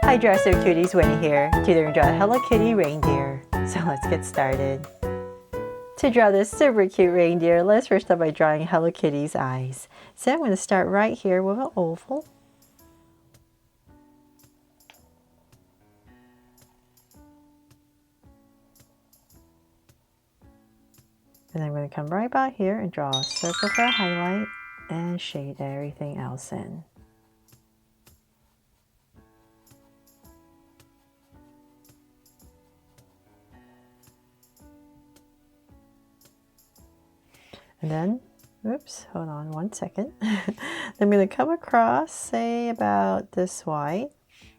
Hi Dresser Cuties, Winnie here. Today we're going to draw a Hello Kitty reindeer. So let's get started. To draw this super cute reindeer, let's first start by drawing Hello Kitty's eyes. So I'm going to start right here with an oval. And I'm going to come right about here and draw a circle for a highlight and shade everything else in. And then, oops, hold on one second. I'm going to come across, say about this wide,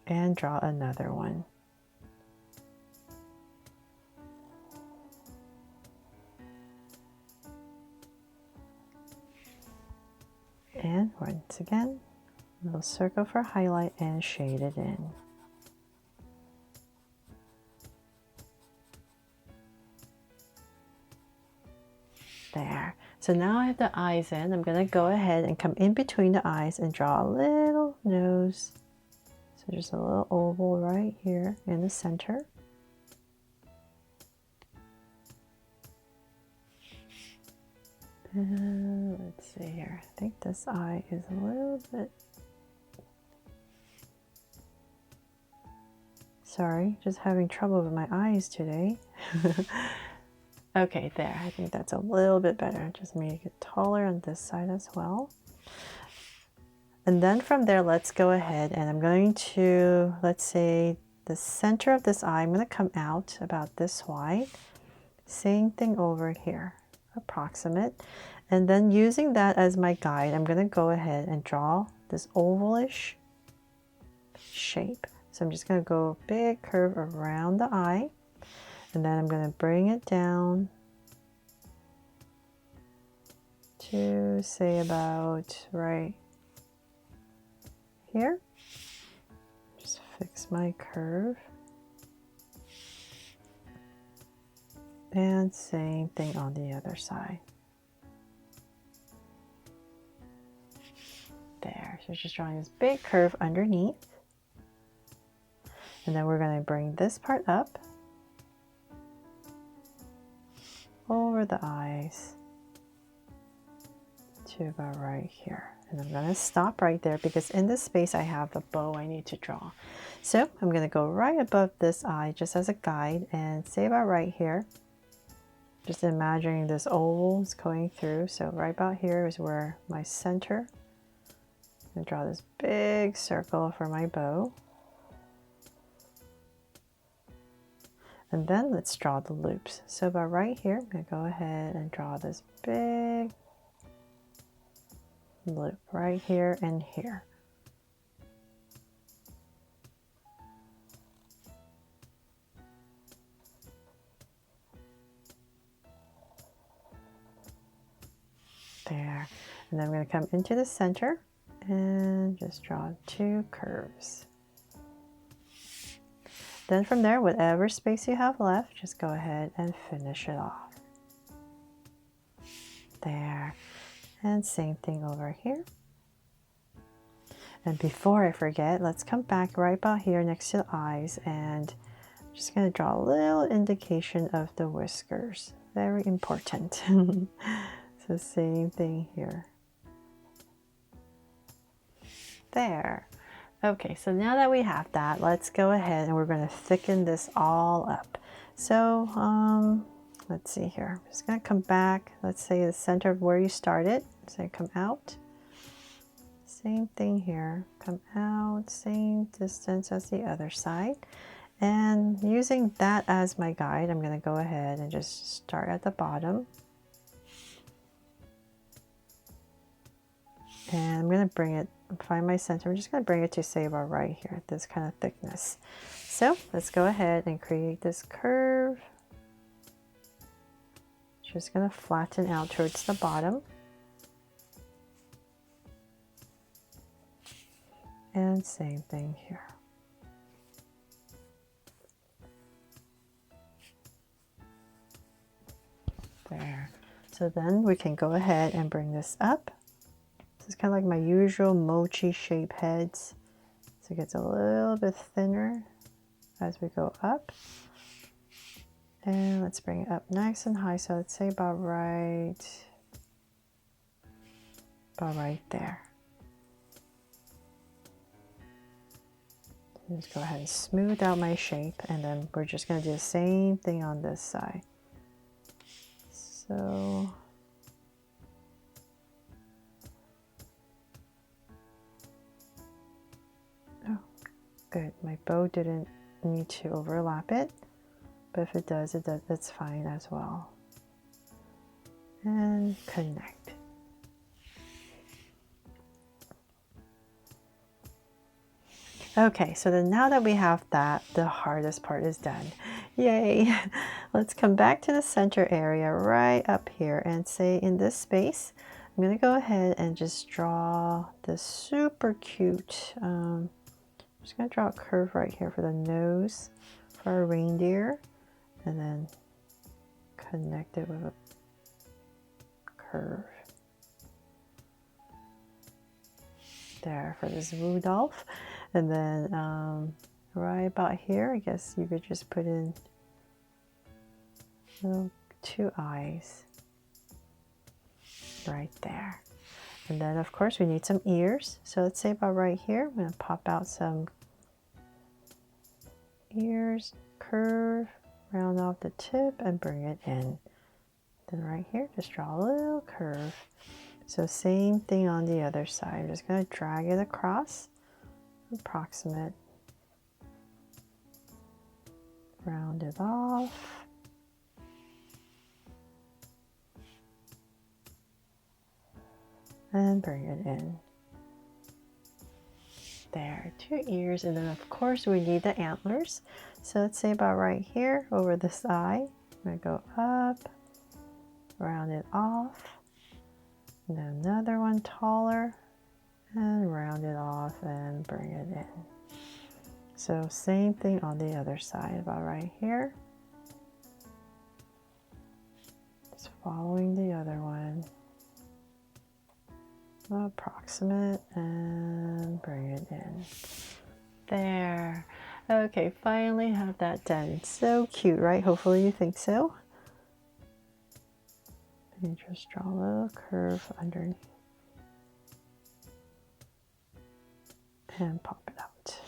and draw another one. And once again, a little circle for highlight and shade it in. There. So now I have the eyes in. I'm going to go ahead and come in between the eyes and draw a little nose. So just a little oval right here in the center. Let's see here. I think this eye is a little bit... Sorry, just having trouble with my eyes today. Okay, there. I think that's a little bit better. Just make it taller on this side as well. And then from there, let's go ahead and I'm going to, let's say, the center of this eye, I'm going to come out about this wide. Same thing over here, approximate. And then using that as my guide, I'm going to go ahead and draw this ovalish shape. So I'm just going to go a big curve around the eye. And then I'm going to bring it down to say about right here. Just fix my curve. And same thing on the other side. There, so just drawing this big curve underneath. And then we're going to bring this part up over the eyes to about right here. And I'm going to stop right there because in this space I have the bow I need to draw. So I'm going to go right above this eye just as a guide and say about right here. Just imagining this oval is going through. So right about here is where my center. I'm going to draw this big circle for my bow. And then let's draw the loops. So about right here, I'm going to go ahead and draw this big loop right here and here. There. And then I'm going to come into the center and just draw two curves. Then from there, whatever space you have left, just go ahead and finish it off. There. And same thing over here. And before I forget, let's come back right about here next to the eyes and I'm just going to draw a little indication of the whiskers. Very important. So same thing here. There. Okay, so now that we have that, let's go ahead and we're going to thicken this all up. So let's see here. I'm just going to come back, let's say the center of where you started. So come out. Same thing here. Come out, same distance as the other side. And using that as my guide, I'm going to go ahead and just start at the bottom. And I'm going to bring it, find my center. I'm just going to bring it to say about right here, this kind of thickness. So let's go ahead and create this curve. Just going to flatten out towards the bottom. And same thing here. There. So then we can go ahead and bring this up. This is kind of like my usual mochi shape heads. So So it gets a little bit thinner as we go up. And let's bring it up nice and high. So let's say about right there. Just go ahead and smooth out my shape, and then we're just going to do the same thing on this side. So oh, good. My bow didn't need to overlap it, but if it does, it's fine as well. And connect. Okay, so then now that we have that, the hardest part is done. Yay! Let's come back to the center area right up here and say in this space, I'm going to go ahead and just draw this super cute, I'm just going to draw a curve right here for the nose for our reindeer, and then connect it with a curve there for this Rudolph. And then right about here, I guess you could just put in little 2 eyes right there. And then of course we need some ears. So let's say about right here, I'm going to pop out some ears, curve, round off the tip and bring it in. Then right here, just draw a little curve. So same thing on the other side. I'm just going to drag it across. Approximate, round it off, and bring it in. There, 2 ears, and then of course we need the antlers. So let's say about right here over this eye. I'm going to go up, round it off, and then another one taller, and round it off and bring it in. So same thing on the other side, about right here. Just following the other one. Approximate and bring it in. There. Okay, finally have that done. So cute, right? Hopefully you think so. And just draw a little curve underneath. And pop it out.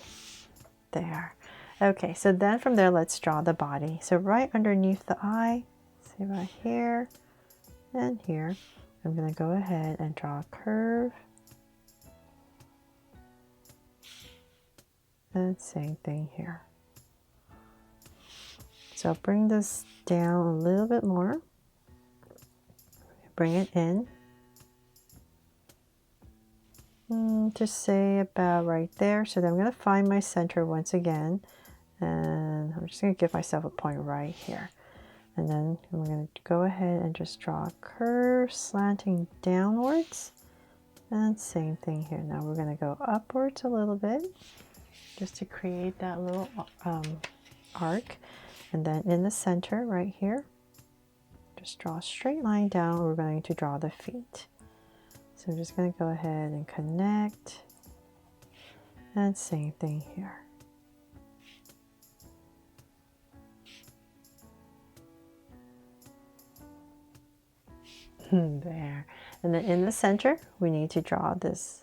There. Okay, so then from there, let's draw the body. So right underneath the eye, say right here and here, I'm going to go ahead and draw a curve. And same thing here. So I'll bring this down a little bit more. Bring it in. Just say about right there. So then I'm going to find my center once again. And I'm just going to give myself a point right here. And then I'm going to go ahead and just draw a curve slanting downwards. And same thing here. Now we're going to go upwards a little bit just to create that little arc. And then in the center right here, just draw a straight line down. We're going to draw the feet. So I'm just going to go ahead and connect. And same thing here. There. And then in the center, we need to draw this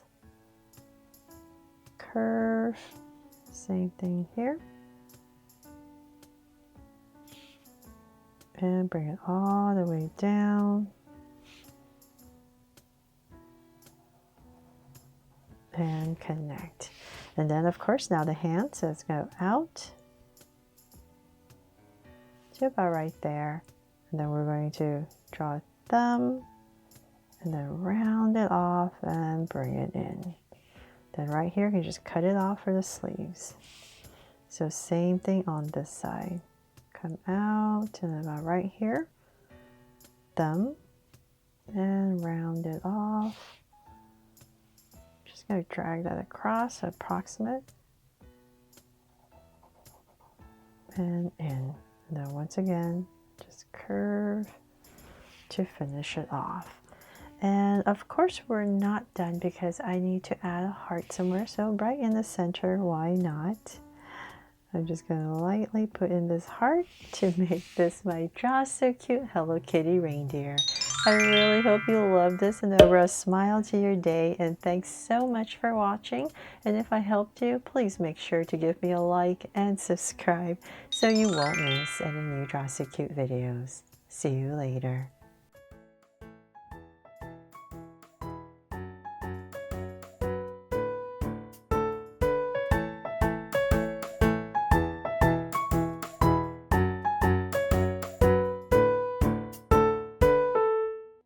curve. Same thing here. And bring it all the way down. And connect. And then of course now the hand, so let's go out to about right there. And then we're going to draw a thumb and then round it off and bring it in. Then right here, you can just cut it off for the sleeves. So same thing on this side. Come out and then about right here, thumb and round it off. Just going to drag that across, approximate, and in. And then once again, just curve to finish it off. And of course we're not done because I need to add a heart somewhere. So right in the center, why not? I'm just going to lightly put in this heart to make this my Draw So Cute Hello Kitty reindeer. I really hope you love this and over a smile to your day. And thanks so much for watching. And if I helped you, please make sure to give me a like and subscribe so you won't miss any new Draw So Cute videos. See you later.